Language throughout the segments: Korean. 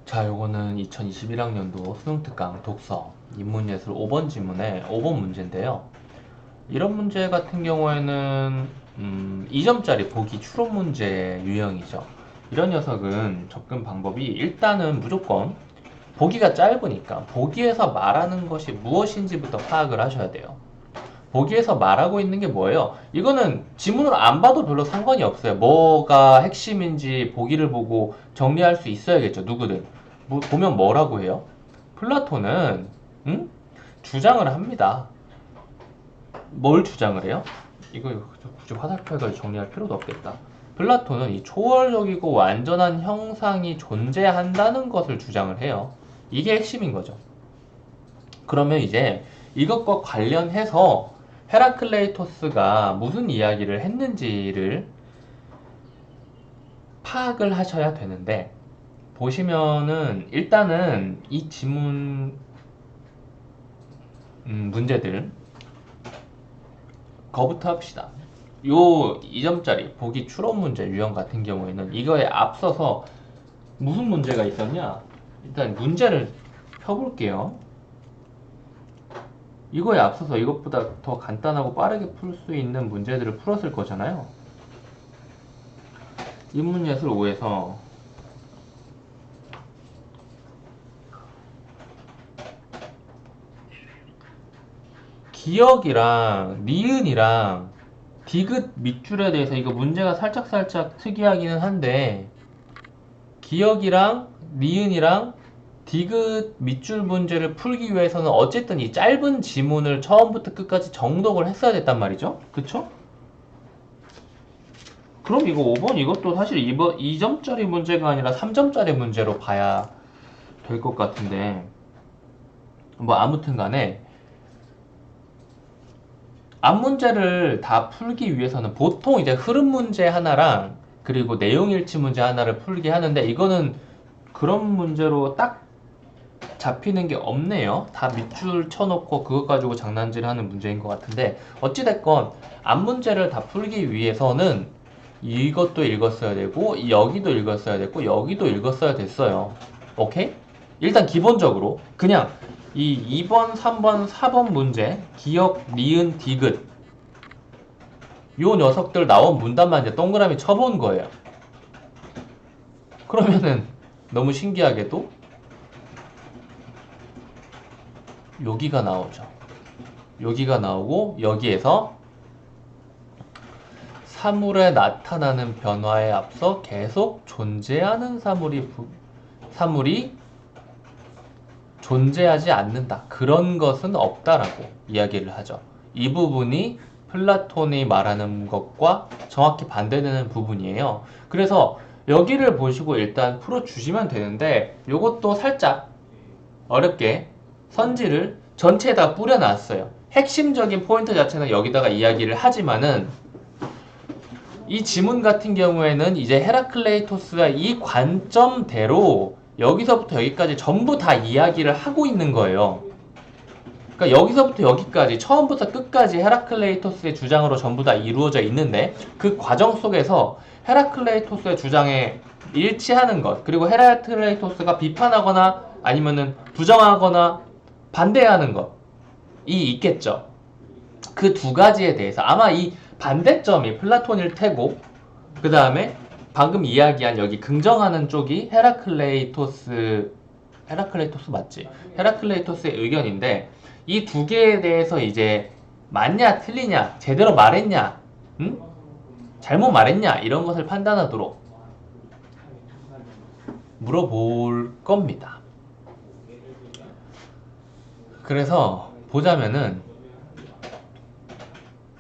자, 요거는 2021학년도 수능특강 독서 인문예술 5번 지문의 5번 문제인데요. 이런 문제 같은 경우에는 2점짜리 보기 추론 문제의 유형이죠. 이런 녀석은 접근 방법이 일단은 무조건 보기가 짧으니까 보기에서 말하는 것이 무엇인지부터 파악을 하셔야 돼요. 보기에서 말하고 있는 게 뭐예요? 이거는 지문으로 안 봐도 별로 상관이 없어요. 뭐가 핵심인지 보기를 보고 정리할 수 있어야겠죠, 누구든. 보면 뭐라고 해요? 플라톤은 주장을 합니다. 뭘 주장을 해요? 이거 굳이 화살표 해가지고 정리할 필요도 없겠다. 플라톤은 이 초월적이고 완전한 형상이 존재한다는 것을 주장을 해요. 이게 핵심인 거죠. 그러면 이제 이것과 관련해서 헤라클레이토스가 무슨 이야기를 했는지를 파악을 하셔야 되는데, 보시면은 일단은 이 지문 문제들 거부터 합시다. 요 2점짜리 보기 추론 문제 유형 같은 경우에는 이거에 앞서서 무슨 문제가 있었냐? 일단 문제를 펴볼게요. 이거에 앞서서 이것보다 더 간단하고 빠르게 풀 수 있는 문제들을 풀었을 거잖아요. 인문예술 5에서 기억이랑 니은이랑 디귿 밑줄에 대해서 이거 문제가 살짝 특이하기는 한데, 기억이랑 니은이랑 디귿 밑줄 문제를 풀기 위해서는 어쨌든 이 짧은 지문을 처음부터 끝까지 정독을 했어야 됐단 말이죠. 그쵸? 그럼 이거 5번 이것도 사실 2점짜리 문제가 아니라 3점짜리 문제로 봐야 될 것 같은데, 뭐 아무튼 간에 앞 문제를 다 풀기 위해서는 보통 이제 흐름 문제 하나랑 그리고 내용 일치 문제 하나를 풀게 하는데, 이거는 그런 문제로 딱 잡히는 게 없네요. 다 밑줄 쳐놓고 그것 가지고 장난질하는 문제인 것 같은데, 어찌됐건 앞 문제를 다 풀기 위해서는 이것도 읽었어야 되고 여기도 읽었어야 됐고 여기도 읽었어야 됐어요. 오케이? 일단 기본적으로 그냥 이 2번, 3번, 4번 문제 기억, 니은, 디귿 요 녀석들 나온 문단만 이제 동그라미 쳐본 거예요. 그러면은 너무 신기하게도 여기가 나오죠. 여기가 나오고 여기에서 사물에 나타나는 변화에 앞서 계속 존재하는 사물이 존재하지 않는다. 그런 것은 없다라고 이야기를 하죠. 이 부분이 플라톤이 말하는 것과 정확히 반대되는 부분이에요. 그래서 여기를 보시고 일단 풀어주시면 되는데, 이것도 살짝 어렵게 선지를 전체에다 뿌려놨어요. 핵심적인 포인트 자체는 여기다가 이야기를 하지만은, 이 지문 같은 경우에는 이제 헤라클레이토스가 이 관점대로 여기서부터 여기까지 전부 다 이야기를 하고 있는 거예요. 그러니까 여기서부터 여기까지 처음부터 끝까지 헤라클레이토스의 주장으로 전부 다 이루어져 있는데, 그 과정 속에서 헤라클레이토스의 주장에 일치하는 것, 그리고 헤라클레이토스가 비판하거나 아니면은 부정하거나 반대하는 것이 있겠죠. 그 두 가지에 대해서 아마 이 반대점이 플라톤일 테고, 그 다음에 방금 이야기한 여기 긍정하는 쪽이 헤라클레이토스 맞지? 헤라클레이토스의 의견인데, 이 두 개에 대해서 이제 맞냐 틀리냐, 제대로 말했냐, 잘못 말했냐, 이런 것을 판단하도록 물어볼 겁니다. 그래서 보자면은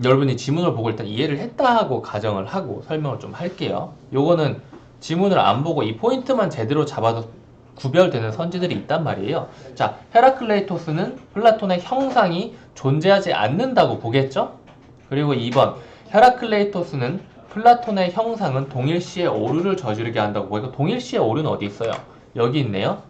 여러분이 지문을 보고 일단 이해를 했다 하고 가정을 하고 설명을 좀 할게요. 요거는 지문을 안 보고 이 포인트만 제대로 잡아도 구별되는 선지들이 있단 말이에요. 자, 헤라클레이토스는 플라톤의 형상이 존재하지 않는다고 보겠죠? 그리고 2번, 헤라클레이토스는 플라톤의 형상은 동일시에 오류를 저지르게 한다고 보고, 동일시에 오류는 어디 있어요? 여기 있네요.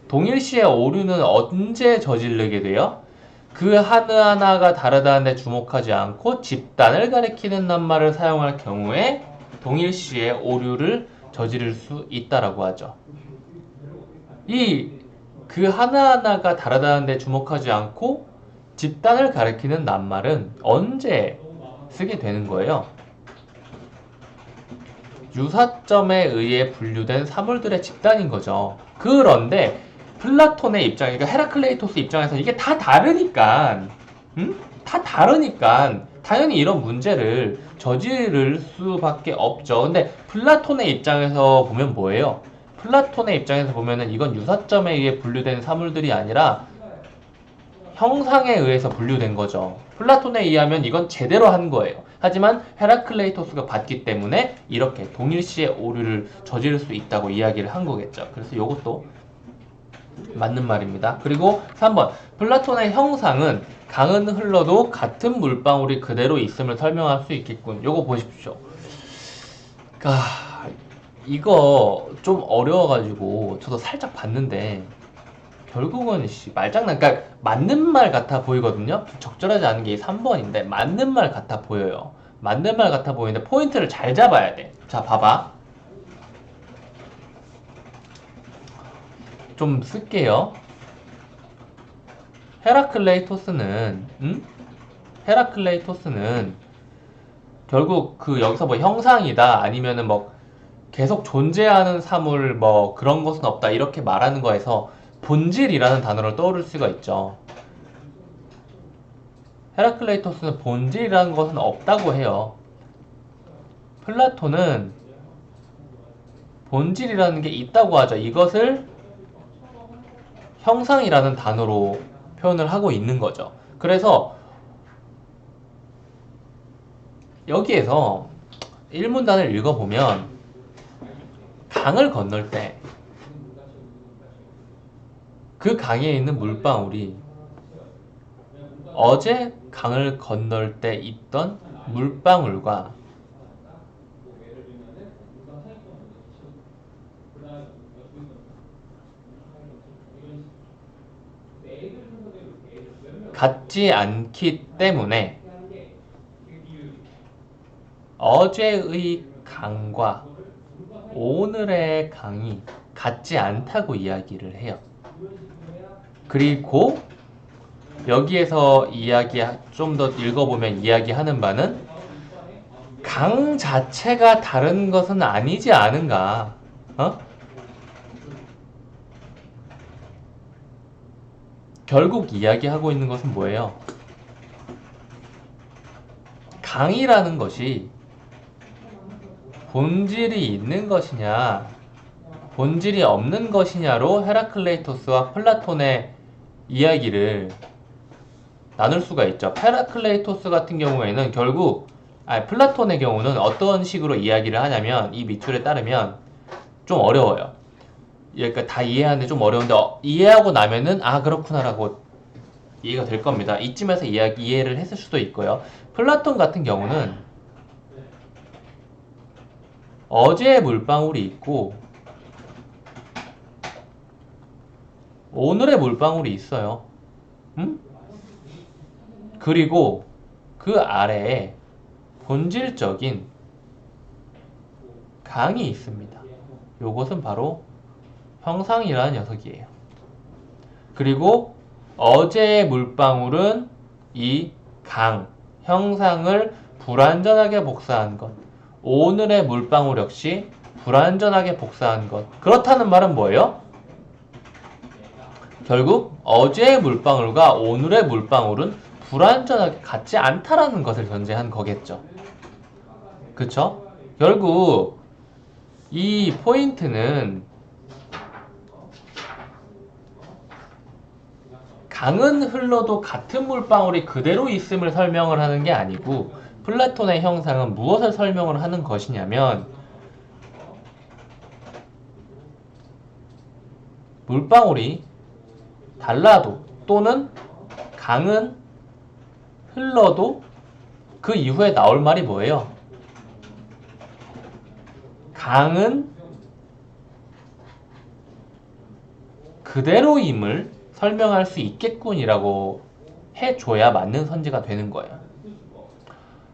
동일시에 오류는 언제 저지르게 돼요? 그 하나하나가 다르다는 데 주목하지 않고 집단을 가리키는 낱말을 사용할 경우에 동일시에 오류를 저지를 수 있다라고 하죠. 이 그 하나하나가 다르다는 데 주목하지 않고 집단을 가리키는 낱말은 언제 쓰게 되는 거예요? 유사점에 의해 분류된 사물들의 집단인 거죠. 그런데 플라톤의 입장, 그러니까 헤라클레이토스 입장에서 이게 다 다르니까, 다 다르니까 당연히 이런 문제를 저지를 수밖에 없죠. 근데 플라톤의 입장에서 보면 뭐예요? 플라톤의 입장에서 보면은 이건 유사점에 의해 분류된 사물들이 아니라 형상에 의해서 분류된 거죠. 플라톤에 의하면 이건 제대로 한 거예요. 하지만 헤라클레이토스가 봤기 때문에 이렇게 동일시의 오류를 저지를 수 있다고 이야기를 한 거겠죠. 그래서 이것도 맞는 말입니다. 그리고 3번 플라톤의 형상은 강은 흘러도 같은 물방울이 그대로 있음을 설명할 수 있겠군. 요거 보십시오. 이거 좀 어려워가지고 저도 살짝 봤는데 결국은 말장난, 그러니까 맞는 말 같아 보이거든요. 적절하지 않은 게 3번인데 맞는 말 같아 보여요. 맞는 말 같아 보이는데 포인트를 잘 잡아야 돼. 자, 봐봐. 좀 쓸게요. 헤라클레이토스는 헤라클레이토스는 결국 그 여기서 뭐 형상이다 아니면은 뭐 계속 존재하는 사물 뭐 그런 것은 없다 이렇게 말하는 거에서 본질이라는 단어를 떠올릴 수가 있죠. 헤라클레이토스는 본질이라는 것은 없다고 해요. 플라톤은 본질이라는 게 있다고 하죠. 이것을 형상이라는 단어로 표현을 하고 있는 거죠. 그래서 여기에서 1문단을 읽어보면 강을 건널 때 그 강에 있는 물방울이 어제 강을 건널 때 있던 물방울과 같지 않기 때문에 어제의 강과 오늘의 강이 같지 않다고 이야기를 해요. 그리고 여기에서 좀 더 읽어보면 이야기하는 바는 강 자체가 다른 것은 아니지 않은가? 결국 이야기하고 있는 것은 뭐예요? 강이라는 것이 본질이 있는 것이냐, 본질이 없는 것이냐로 헤라클레이토스와 플라톤의 이야기를 나눌 수가 있죠. 헤라클레이토스 같은 경우에는 결국, 플라톤의 경우는 어떤 식으로 이야기를 하냐면, 이 미출에 따르면 좀 어려워요. 그러니까 다 이해하는데 좀 어려운데, 이해하고 나면은, 그렇구나라고 이해가 될 겁니다. 이쯤에서 이해를 했을 수도 있고요. 플라톤 같은 경우는 어제의 물방울이 있고, 오늘의 물방울이 있어요. 그리고 그 아래에 본질적인 강이 있습니다. 요것은 바로 형상이라는 녀석이에요. 그리고 어제의 물방울은 이 강, 형상을 불완전하게 복사한 것. 오늘의 물방울 역시 불완전하게 복사한 것. 그렇다는 말은 뭐예요? 결국 어제의 물방울과 오늘의 물방울은 불완전하게 같지 않다라는 것을 전제한 거겠죠. 그쵸? 결국 이 포인트는 강은 흘러도 같은 물방울이 그대로 있음을 설명을 하는 게 아니고 플라톤의 형상은 무엇을 설명을 하는 것이냐면 물방울이 달라도 또는 강은 흘러도 그 이후에 나올 말이 뭐예요? 강은 그대로임을 설명할 수 있겠군이라고 해줘야 맞는 선지가 되는 거예요.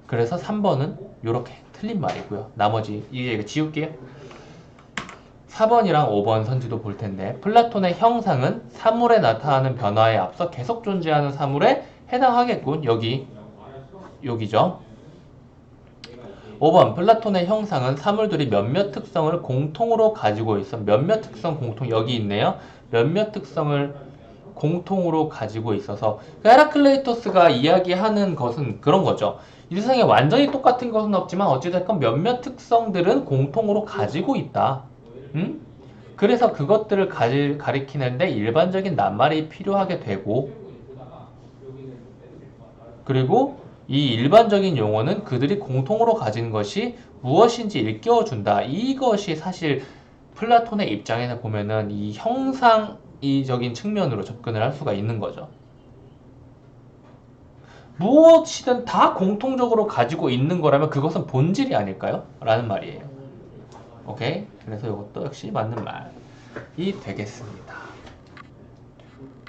그래서 3번은 이렇게 틀린 말이고요. 나머지 이제 이거 지울게요. 4번이랑 5번 선지도 볼 텐데 플라톤의 형상은 사물에 나타나는 변화에 앞서 계속 존재하는 사물에 해당하겠군. 여기죠. 5번 플라톤의 형상은 사물들이 몇몇 특성을 공통으로 가지고 있어. 몇몇 특성 공통 여기 있네요. 몇몇 특성을 공통으로 가지고 있어서 헤라클레이토스가 이야기하는 것은 그런 거죠. 이 세상에 완전히 똑같은 것은 없지만 어찌됐건 몇몇 특성들은 공통으로 가지고 있다. 응? 그래서 그것들을 가리키는데 일반적인 낱말이 필요하게 되고 그리고 이 일반적인 용어는 그들이 공통으로 가진 것이 무엇인지 일깨워준다. 이것이 사실 플라톤의 입장에서 보면은 이 형상이적인 측면으로 접근을 할 수가 있는 거죠. 무엇이든 다 공통적으로 가지고 있는 거라면 그것은 본질이 아닐까요? 라는 말이에요. 오케이? 그래서 이것도 역시 맞는 말이 되겠습니다.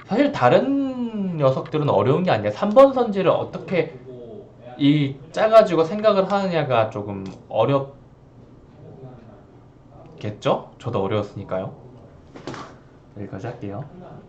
사실 다른 녀석들은 어려운 게 아니라 3번 선지를 어떻게 짜가지고 생각을 하느냐가 조금 어렵겠죠? 저도 어려웠으니까요. 여기까지 할게요.